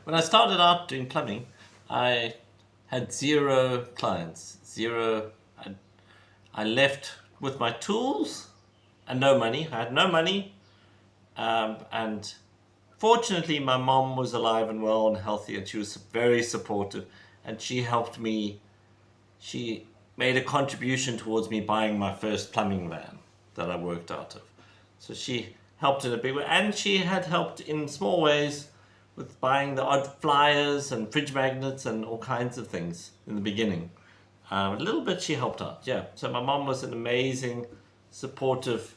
When I started out doing plumbing, I had zero clients. Zero. I left with my tools and no money. I had no money, and fortunately, my mom was alive and well and healthy, and she was very supportive, and she helped me. She made a contribution towards me buying my first plumbing van that I worked out of. So she helped in a big way, and she had helped in small ways with buying the odd flyers and fridge magnets and all kinds of things in the beginning. A little bit she helped out, yeah. So my mom was an amazing, supportive,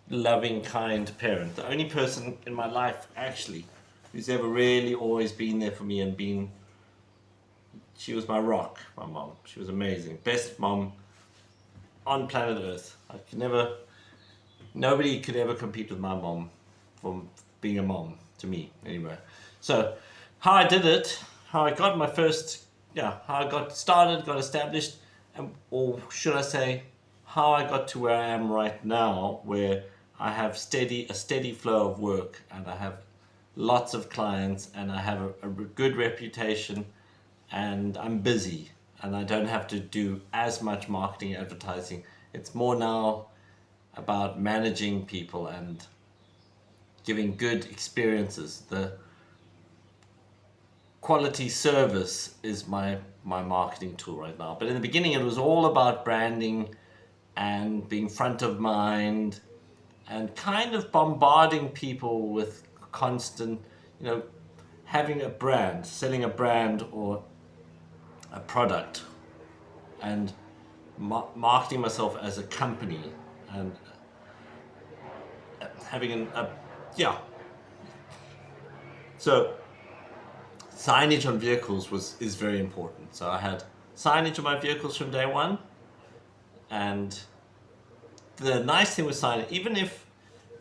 loving, kind parent. The only person in my life, actually, who's ever really always been there for me and been. She was my rock, my mom. She was amazing. Best mom on planet Earth. I could never. Nobody could ever compete with my mom from being a mom to me, anyway. So, how I did it, how I got my first, how I got started, got established, or should I say, how I got to where I am right now, where I have a steady flow of work, and I have lots of clients, and I have a good reputation, and I'm busy, and I don't have to do as much marketing and advertising. It's more now about managing people and giving good experiences. The quality service is my marketing tool right now. But in the beginning, it was all about branding and being front of mind and kind of bombarding people with constant, having a brand, selling a brand or a product, and marketing myself as a company and having yeah. So signage on vehicles is very important. So I had signage on my vehicles from day one, and the nice thing with signage, even if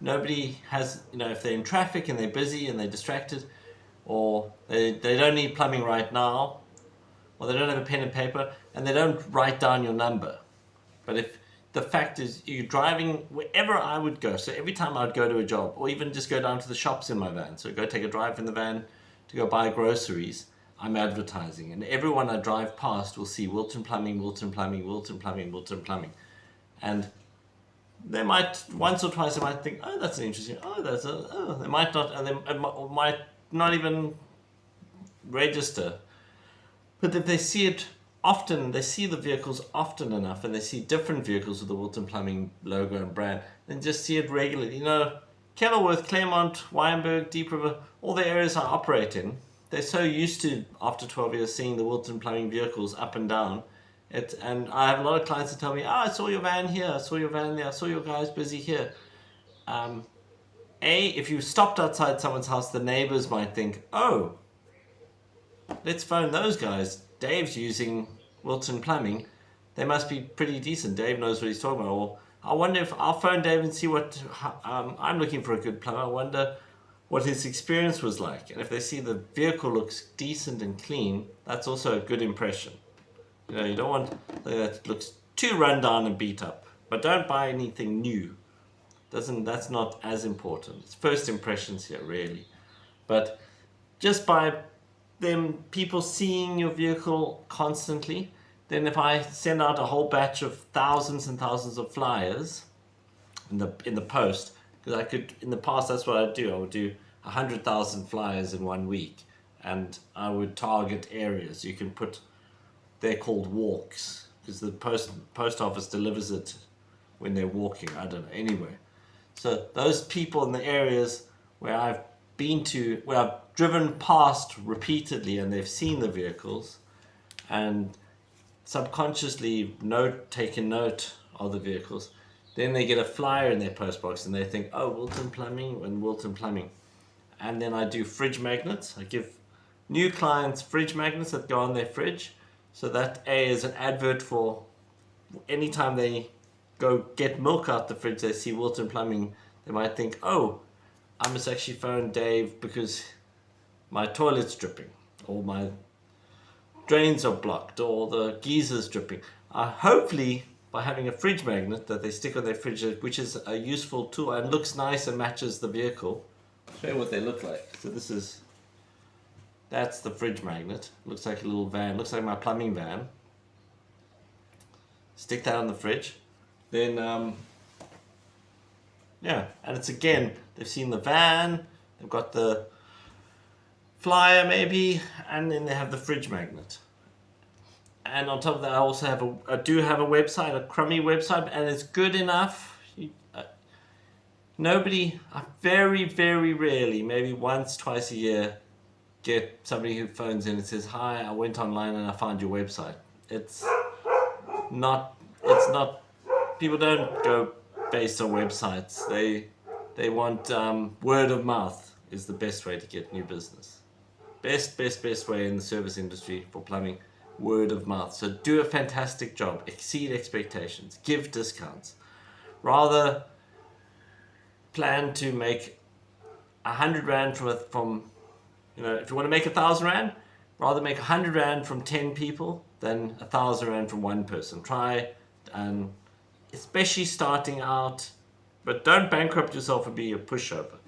nobody has, if they're in traffic and they're busy and they're distracted, or they don't need plumbing right now, or they don't have a pen and paper, and they don't write down your number. But if the fact is you're driving wherever I would go, so every time I would go to a job, or even just go down to the shops in my van, so go take a drive in the van to go buy groceries, I'm advertising. And everyone I drive past will see Wilton Plumbing, Wilton Plumbing, Wilton Plumbing, Wilton Plumbing. And they might, once or twice, they might think, oh, that's interesting. They might not, and they might not even register. But if they see it often, they see the vehicles often enough, and they see different vehicles with the Wilton Plumbing logo and brand, and just see it regularly. Kenilworth, Claremont, Wynberg, Deep River, all the areas I operate in, they're so used to, after 12 years, seeing the Wilton Plumbing vehicles up and down. And I have a lot of clients that tell me, I saw your van here, I saw your van there, I saw your guys busy here. If you stopped outside someone's house, the neighbors might think, oh, let's phone those guys. Dave's using Wilton Plumbing. They must be pretty decent. Dave knows what he's talking about. Or I wonder if I'll phone Dave and see what I'm looking for a good plumber. I wonder what his experience was like. And if they see the vehicle looks decent and clean, that's also a good impression. You don't want something that looks too run down and beat up. But don't buy anything new. That's not as important. It's first impressions here, really. But just by people seeing your vehicle constantly, then if I send out a whole batch of thousands and thousands of flyers in the post, because I could, in the past, that's what I'd do. I would do 100,000 flyers in 1 week, and I would target areas. You can put, they're called walks, because the post office delivers it when they're walking. I don't know. Anyway, so those people in the areas where I've been to, where I've driven past repeatedly and they've seen the vehicles and subconsciously taken note of the vehicles, then they get a flyer in their post box and they think, oh, Wilton Plumbing and Wilton Plumbing. And then I do fridge magnets. I give new clients fridge magnets that go on their fridge. So that is an advert for anytime they go get milk out the fridge, they see Wilton Plumbing, they might think, oh, I must actually phone Dave because my toilet's dripping, or my drains are blocked, or the geezer's dripping. Hopefully, by having a fridge magnet that they stick on their fridge, which is a useful tool and looks nice and matches the vehicle. I'll show you what they look like. So this That's the fridge magnet. Looks like a little van. Looks like my plumbing van. Stick that on the fridge. Then, yeah. And it's again, they've seen the van. They've got the flyer maybe. And then they have the fridge magnet. And on top of that, I also have I do have a website, a crummy website. And it's good enough. Nobody, very, very rarely, maybe once, twice a year, get somebody who phones in and says, "Hi, I went online and I found your website." It's not, people don't go based on websites. They want word of mouth is the best way to get new business. Best way in the service industry for plumbing, word of mouth. So do a fantastic job, exceed expectations, give discounts. Rather plan to make 100 Rand from if you want to make 1,000 Rand, rather make 100 Rand from 10 people than 1,000 Rand from one person. Try, and especially starting out, but don't bankrupt yourself and be a pushover.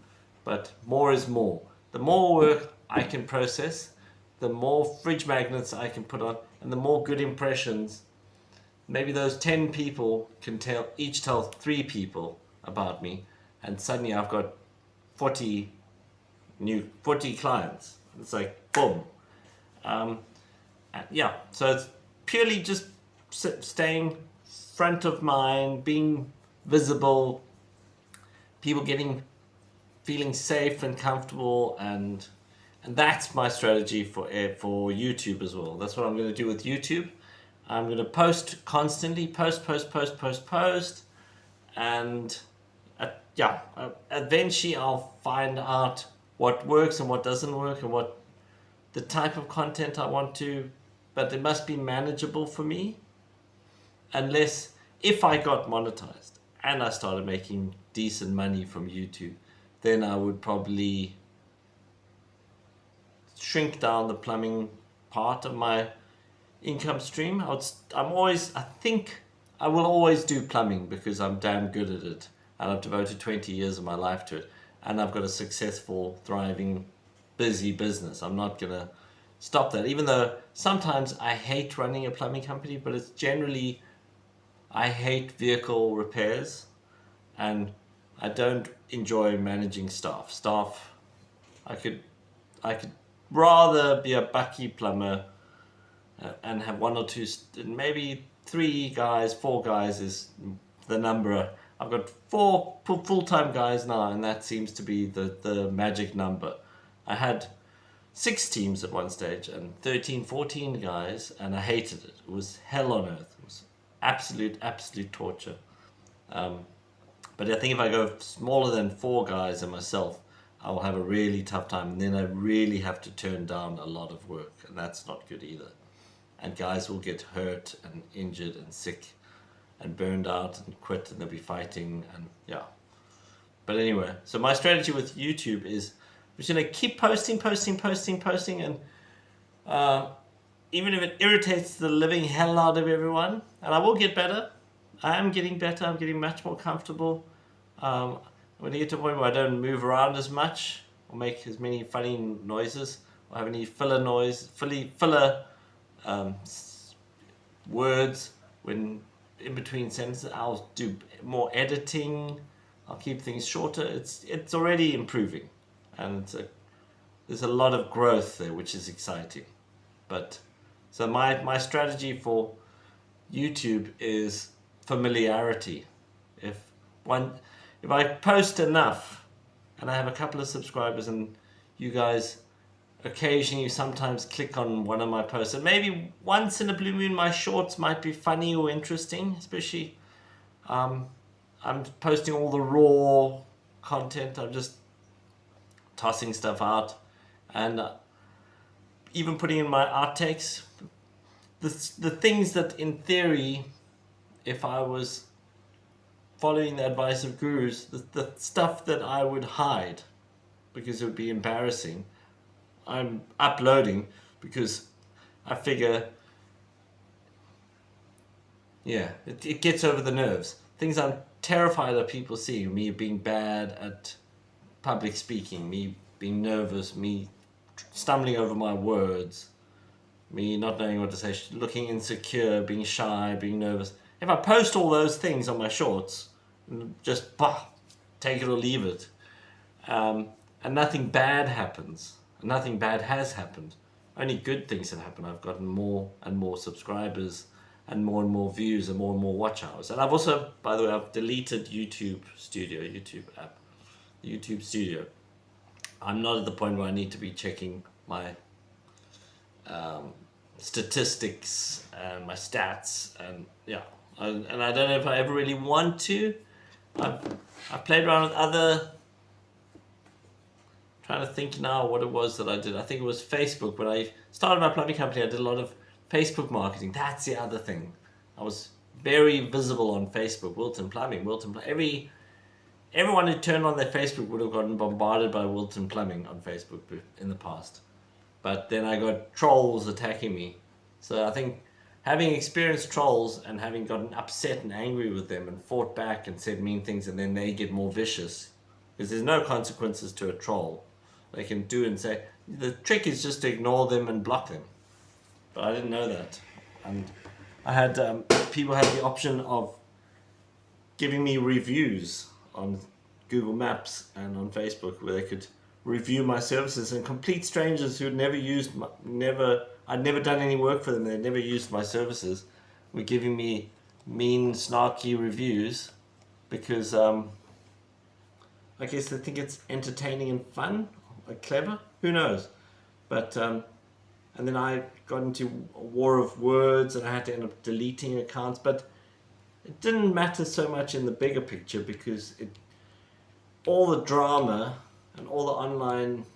But more is more. The more work I can process, the more fridge magnets I can put on, and the more good impressions. Maybe those 10 people can each tell 3 people about me, and suddenly I've got 40 clients. It's like boom. So it's purely just staying front of mind, being visible, people feeling safe and comfortable, and that's my strategy for YouTube as well. That's what I'm going to do with YouTube. I'm going to post constantly, post, and eventually I'll find out what works and what doesn't work and what the type of content I want to, but it must be manageable for me. Unless, if I got monetized and I started making decent money from YouTube, then I would probably shrink down the plumbing part of my income stream. I think I will always do plumbing because I'm damn good at it, and I've devoted 20 years of my life to it, and I've got a successful, thriving, busy business. I'm not gonna stop that, even though sometimes I hate running a plumbing company, but it's generally, I hate vehicle repairs, and I don't enjoy managing staff. I could rather be a bucky plumber and have 1 or 2, maybe 3 guys, 4 guys is the number. I've got 4 full-time guys now, and that seems to be the magic number. I had 6 teams at one stage and 13, 14 guys, and I hated it. It was hell on earth. It was absolute torture. But I think if I go smaller than 4 guys and myself, I will have a really tough time, and then I really have to turn down a lot of work, and that's not good either. And guys will get hurt and injured and sick and burned out and quit, and they'll be fighting, and yeah. But anyway, so my strategy with YouTube is I'm just going to keep posting, and even if it irritates the living hell out of everyone, and I will get better. I am getting better. I'm getting much more comfortable. I'm going to get to a point where I don't move around as much or make as many funny noises or have any filler words when in between sentences. I'll do more editing. I'll keep things shorter. It's already improving, and there's a lot of growth there, which is exciting. But so my strategy for YouTube is familiarity. If I post enough and I have a couple of subscribers, and you guys occasionally sometimes click on one of my posts, and maybe once in a blue moon my shorts might be funny or interesting, especially I'm posting all the raw content. I'm just tossing stuff out, and even putting in my outtakes, the things that in theory, if I was following the advice of gurus, the stuff that I would hide because it would be embarrassing, I'm uploading because I figure, it gets over the nerves. Things I'm terrified of people seeing, me being bad at public speaking, me being nervous, me stumbling over my words, me not knowing what to say, looking insecure, being shy, being nervous. If I post all those things on my shorts, just take it or leave it, and nothing bad happens, nothing bad has happened. Only good things have happened. I've gotten more and more subscribers and more views and more watch hours. And I've also, by the way, I've deleted YouTube app, YouTube Studio. I'm not at the point where I need to be checking my statistics and my stats, and and I don't know if I ever really want to. I've played around with other. Trying to think now what it was that I did. I think it was Facebook. When I started my plumbing company, I did a lot of Facebook marketing. That's the other thing. I was very visible on Facebook. Wilton Plumbing. Everyone who turned on their Facebook would have gotten bombarded by Wilton Plumbing on Facebook in the past. But then I got trolls attacking me. So I think having experienced trolls and having gotten upset and angry with them and fought back and said mean things, and then they get more vicious, because there's no consequences to a troll. They can do and say. The trick is just to ignore them and block them. But I didn't know that. And I had people had the option of giving me reviews on Google Maps and on Facebook, where they could review my services, and complete strangers who had I'd never done any work for them, they'd never used my services, were giving me mean, snarky reviews because I guess they think it's entertaining and fun, or clever, who knows. But and then I got into a war of words, and I had to end up deleting accounts, but it didn't matter so much in the bigger picture, because all the drama and all the online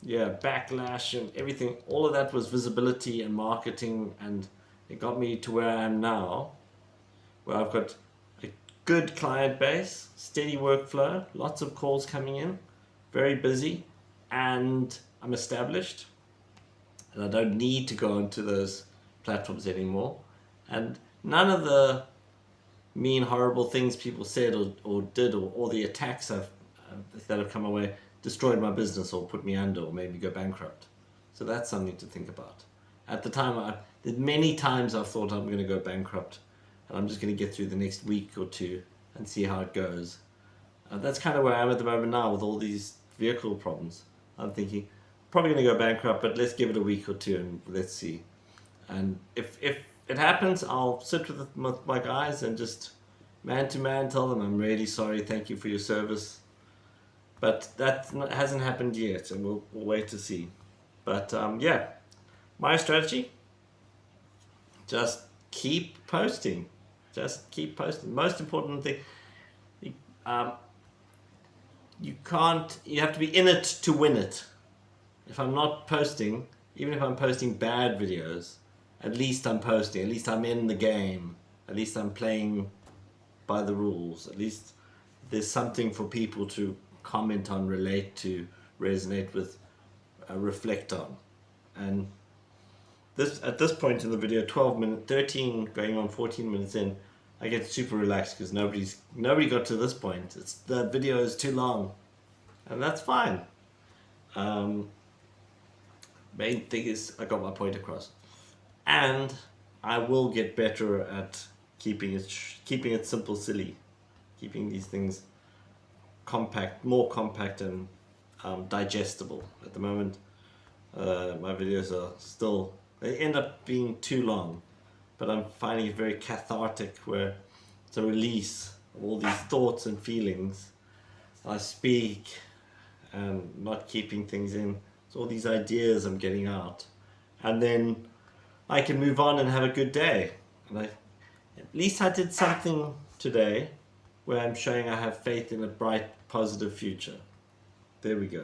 backlash and everything, all of that was visibility and marketing, and it got me to where I am now, where I've got a good client base, steady workflow, lots of calls coming in, very busy, and I'm established, and I don't need to go onto those platforms anymore, and none of the mean, horrible things people said or did, or the attacks that have come my way, destroyed my business or put me under or made me go bankrupt. So that's something to think about. At the time, many times I've thought I'm going to go bankrupt, and I'm just going to get through the next week or two and see how it goes. That's kind of where I am at the moment now with all these vehicle problems. I'm thinking, probably going to go bankrupt, but let's give it a week or two and let's see. And if it happens, I'll sit with my guys and just man to man tell them I'm really sorry, thank you for your service. But that hasn't happened yet, and we'll wait to see. But my strategy, just keep posting. Just keep posting. Most important thing, you have to be in it to win it. If I'm not posting, even if I'm posting bad videos, at least I'm posting, at least I'm in the game, at least I'm playing by the rules, at least there's something for people to comment on, relate to, resonate with, reflect on. And at this point in the video, 13 going on 14 minutes in, I get super relaxed because nobody got to this point. The video is too long, and that's fine. Main thing is I got my point across, and I will get better at keeping it simple, silly, keeping these things more compact and digestible. At the moment, my videos are they end up being too long, but I'm finding it very cathartic, where it's a release of all these thoughts and feelings. I speak and not keeping things in. It's all these ideas I'm getting out, and then I can move on and have a good day. And at least I did something today where I'm showing I have faith in a bright, positive future. There we go.